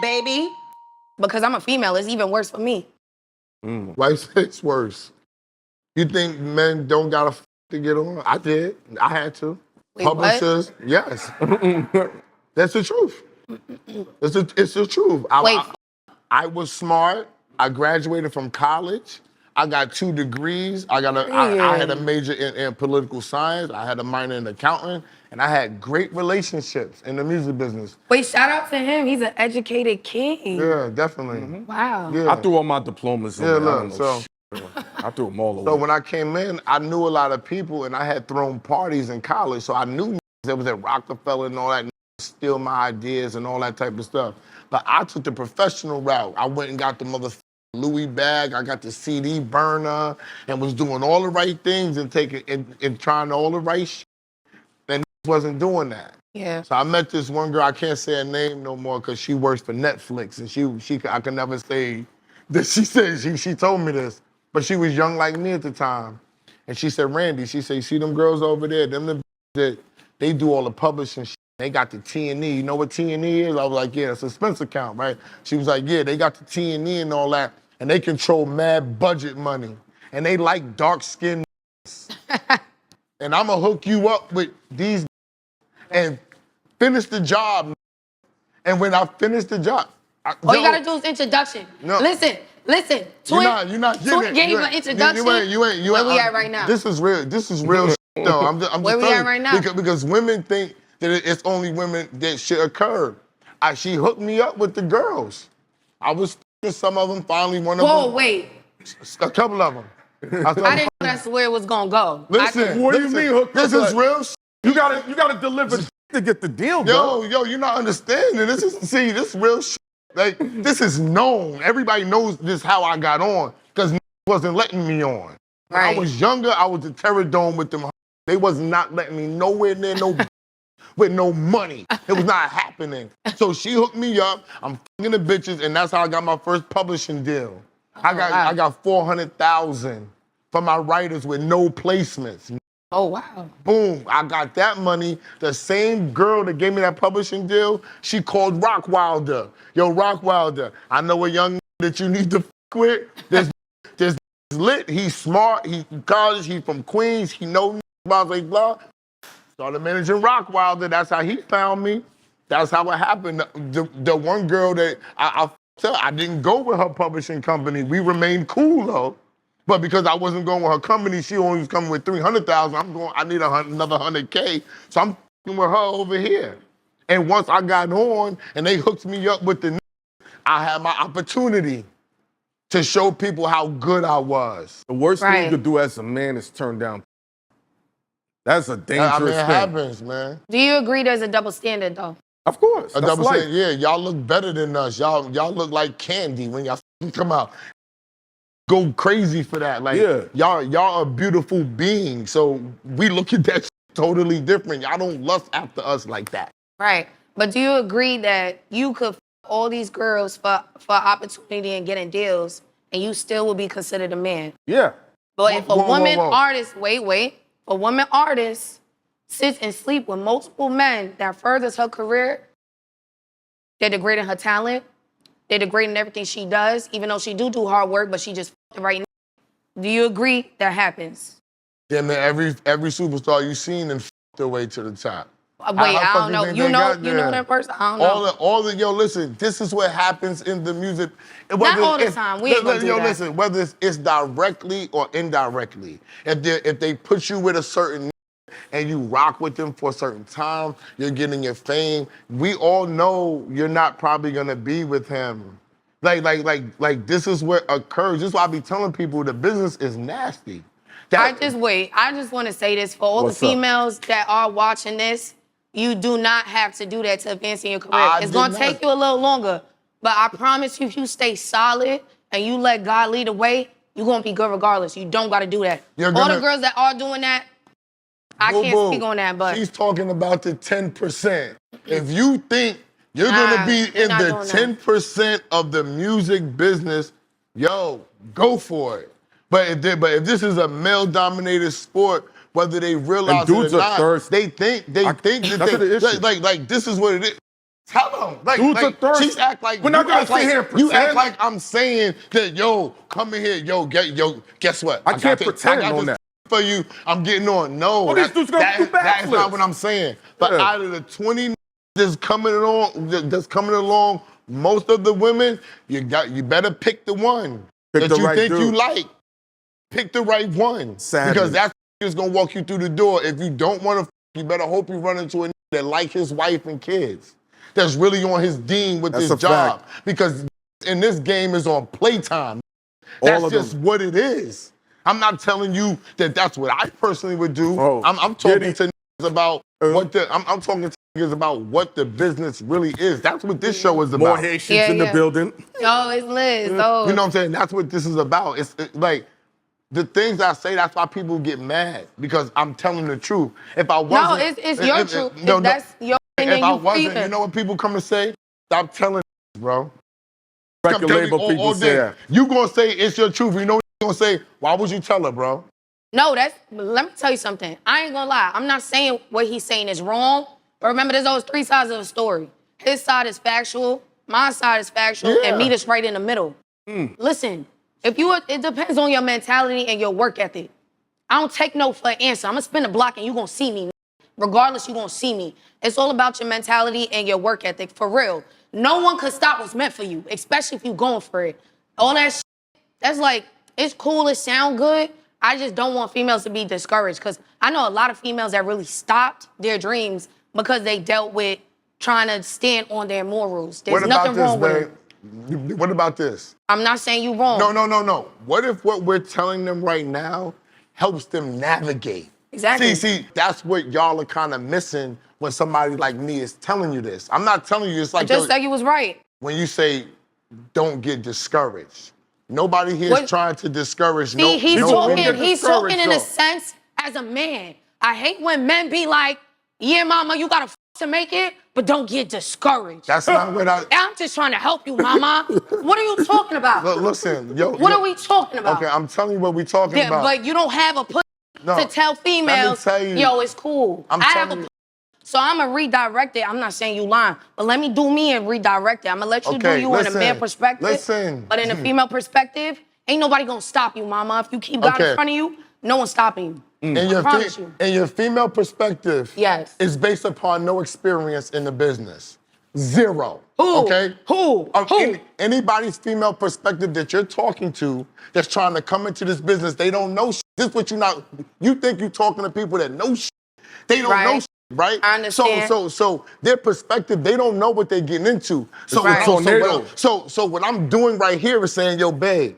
baby. Because I'm a female, it's even worse for me. Why say it's worse? You think men don't got to get on? I did. I had to. Wait, Publishers, what? yes. That's the truth. It's the truth. I was smart. I graduated from college. I got 2 degrees. I had a major in political science. I had a minor in accounting. And I had great relationships in the music business. Wait, shout out to him. He's an educated king. Yeah, definitely. Wow. Yeah. I threw all my diplomas away. Look, so I threw them all away. So when I came in, I knew a lot of people, and I had thrown parties in college, so I knew that was at Rockefeller and all that, steal my ideas and all that type of stuff. But I took the professional route. I went and got the Louis bag. I got the CD burner and was doing all the right things and trying all the right shit. And wasn't doing that. Yeah. So I met this one girl. I can't say her name no more because she works for Netflix, and I can never say that she said she told me this, but she was young like me at the time, and she said, Randy, she said, you see them girls over there, that they do all the publishing shit. They got the T&E. You know what T&E is? I was like, yeah, it's a expense account, right? She was like, yeah, they got the T&E and all that, and they control mad budget money, and they like dark-skinned and I'm gonna hook you up with these and finish the job. And when I finish the job, all you gotta do is introduction. No. Listen. Twin, you're not getting Twin gave an introduction. You ain't. Where we at right now? This is real shit, though. I'm just where we at right now? Because women think that it's only women that shit occur. She hooked me up with the girls. I was some of them, finally one of them. Whoa, wait. A couple of them. I didn't know that's where it was gonna go. Listen, what do you mean hooked up? This is real shit. You gotta deliver to get the deal, bro. Yo, you're not understanding. This is real shit. Like, this is known. Everybody knows this how I got on, because wasn't letting me on. When I was younger, I was a terror dome with them. They was not letting me nowhere near no with no money. It was not happening. So she hooked me up. I'm fucking the bitches, and that's how I got my first publishing deal. I got $400,000 for my writers with no placements. Oh, wow. Boom, I got that money. The same girl that gave me that publishing deal, she called Rockwilder. Yo, Rockwilder, I know a young that you need to f with. This lit, he's smart, he's in college, he's from Queens, he know blah, blah, blah. Started managing Rockwilder, that's how he found me. That's how it happened. The one girl that I didn't go with her publishing company. We remained cool though. But because I wasn't going with her company, she only was coming with $300,000. I need another $100K. So I'm with her over here. And once I got on and they hooked me up with I had my opportunity to show people how good I was. The worst thing you could do as a man is turn down. That's a dangerous thing. It happens, man. Do you agree there's a double standard though? Of course. A double standard, yeah. Y'all look better than us. Y'all look like candy when y'all come out. Go crazy for that. Like, y'all are beautiful beings. So we look at that totally different. Y'all don't lust after us like that. Right. But do you agree that you could all these girls for opportunity and getting deals and you still will be considered a man? Yeah. But if a woman artist, a woman artist sits and sleep with multiple men that furthers her career, they're degrading her talent, they're degrading everything she does, even though she do hard work, but she just right now. Do you agree that happens? Yeah, man, every superstar you seen and their way to the top. Wait, I don't know. You know that person? I don't know. Yo, listen, this is what happens in the music. Not all the time. We ain't gonna do that. Listen, whether it's directly or indirectly, if they put you with a certain and you rock with them for a certain time, you're getting your fame. We all know you're not probably gonna be with him. Like this is what occurs. This is why I be telling people the business is nasty. I just want to say this for all the females that are watching this. You do not have to do that to advance in your career. It's gonna take you a little longer, but I promise you, if you stay solid and you let God lead the way, you're gonna be good regardless. You don't gotta do that. All the girls that are doing that, I can't speak on that, but she's talking about the 10%. If you think you're gonna be in the 10% of the music business, yo, go for it. But if this is a male-dominated sport, whether they realize it or not, they think that like this is what it is. Tell them. Dudes are thirsty. She's act like we're not gonna sit here and pretend. You act like I'm saying that, yo, come in here, guess what? I can't pretend on that. For you, I'm getting on. No, these dudes gonna do that's not backflips. what I'm saying. But out of the 20 that's coming along, most of the women, you better pick the one that you think you like. Pick the right one. Sadly. Because that's what's gonna walk you through the door. If you don't want to, you better hope you run into a that like his wife and kids. That's really on his dean with this job. Fact. Because in this game is on playtime. That's just what it is. I'm not telling you that that's what I personally would do. I'm talking to niggas about what I'm talking to niggas about what the business really is. That's what this show is about. More Haitians in the building. Oh, it's lit. Oh. You know what I'm saying? That's what this is about. It's like the things I say, that's why people get mad, because I'm telling the truth. If I wasn't, it's your truth. That's your opinion. If I wasn't, you know what people come and say? Stop telling, bro. Record label people say that. You gonna say it's your truth. You know what you're gonna say? Why would you tell her, bro? No, let me tell you something. I ain't gonna lie. I'm not saying what he's saying is wrong. But remember, there's always three sides of the story. His side is factual, my side is factual, and me that's right in the middle. Listen, it depends on your mentality and your work ethic. I don't take no for an answer. I'm gonna spin the block and you gonna see me. Regardless, you gonna see me. It's all about your mentality and your work ethic, for real. No one could stop what's meant for you, especially if you going for it. All that shit, that's like, it's cool, it sound good. I just don't want females to be discouraged, because I know a lot of females that really stopped their dreams because they dealt with trying to stand on their morals. There's nothing wrong with it. What about this? I'm not saying you wrong. No. What if what we're telling them right now helps them navigate? Exactly. See, that's what y'all are kind of missing when somebody like me is telling you this. I'm not telling you, it's like— I just said you was right. When you say, don't get discouraged. Nobody here is trying to discourage. He's talking in a sense as a man. I hate when men be like, yeah, mama, you gotta to make it, but don't get discouraged. That's not what I'm just trying to help you, mama. What are you talking about? Listen, what are we talking about? Okay, I'm telling you what we're talking about. But you don't have a pussy to tell females, yo, it's cool. I have a pussy. So I'm going to redirect it. I'm not saying you lying, but let me do me and redirect it. I'm going to let you do you in a man perspective. But in a female perspective, ain't nobody going to stop you, mama. If you keep God in front of you, no one's stopping you. I promise you. And your female perspective is based upon no experience in the business. Zero. Who? Okay? Who? Anybody's female perspective that you're talking to that's trying to come into this business, they don't know shit. This is what you think you're talking to people that know shit. They don't know shit. Right? I understand. So their perspective, they don't know what they're getting into. So what I'm doing right here is saying, yo, babe,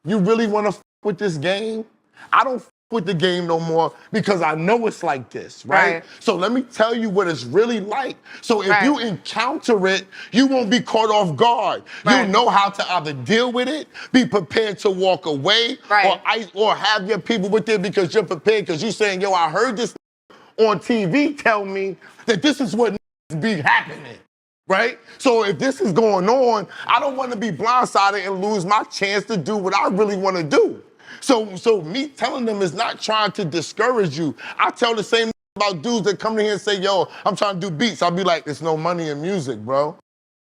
you really want to f with this game? I don't f with the game no more because I know it's like this, right? So let me tell you what it's really like. So if you encounter it, you won't be caught off guard. You know how to either deal with it, be prepared to walk away, or have your people with you because you're prepared, because you're saying, yo, I heard this on TV tell me that this is what be happening, right? So if this is going on, I don't want to be blindsided and lose my chance to do what I really want to do. So me telling them is not trying to discourage you. I tell the same about dudes that come in here and say, yo, I'm trying to do beats. I'll be like, there's no money in music, bro.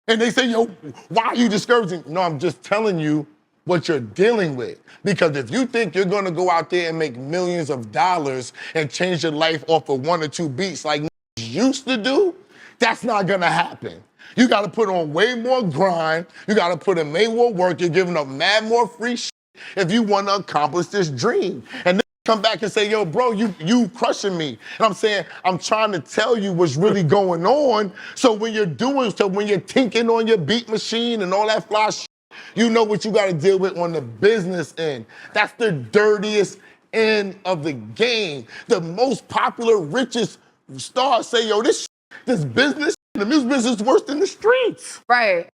And they say, yo, why are you discouraging? No, I'm just telling you what you're dealing with. Because if you think you're gonna go out there and make millions of dollars and change your life off of 1 or 2 beats like used to do, that's not gonna happen. You gotta put on way more grind, you gotta put in way more work, you're giving up mad more free shit if you wanna accomplish this dream. And then come back and say, yo, bro, you crushing me. And I'm saying, I'm trying to tell you what's really going on, so when you're tinking on your beat machine and all that fly shit, you know what you got to deal with on the business end. That's the dirtiest end of the game. The most popular, richest stars say, yo, this business, the music business is worse than the streets. Right.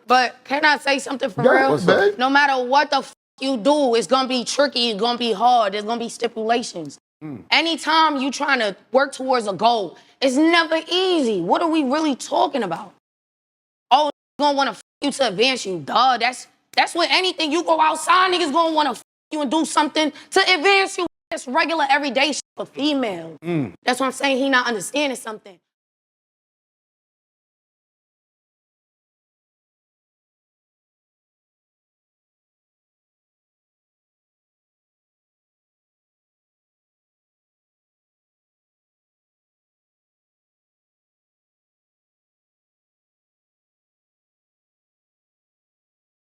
But can I say something for real? No matter what the you do, it's going to be tricky, it's going to be hard, there's going to be stipulations. Anytime you trying to work towards a goal, it's never easy. What are we really talking about? Oh, you're going to want to you to advance you, duh. That's what anything. You go outside, niggas gonna want to you and do something to advance you. That's regular everyday shit for females. That's what I'm saying. He not understanding something.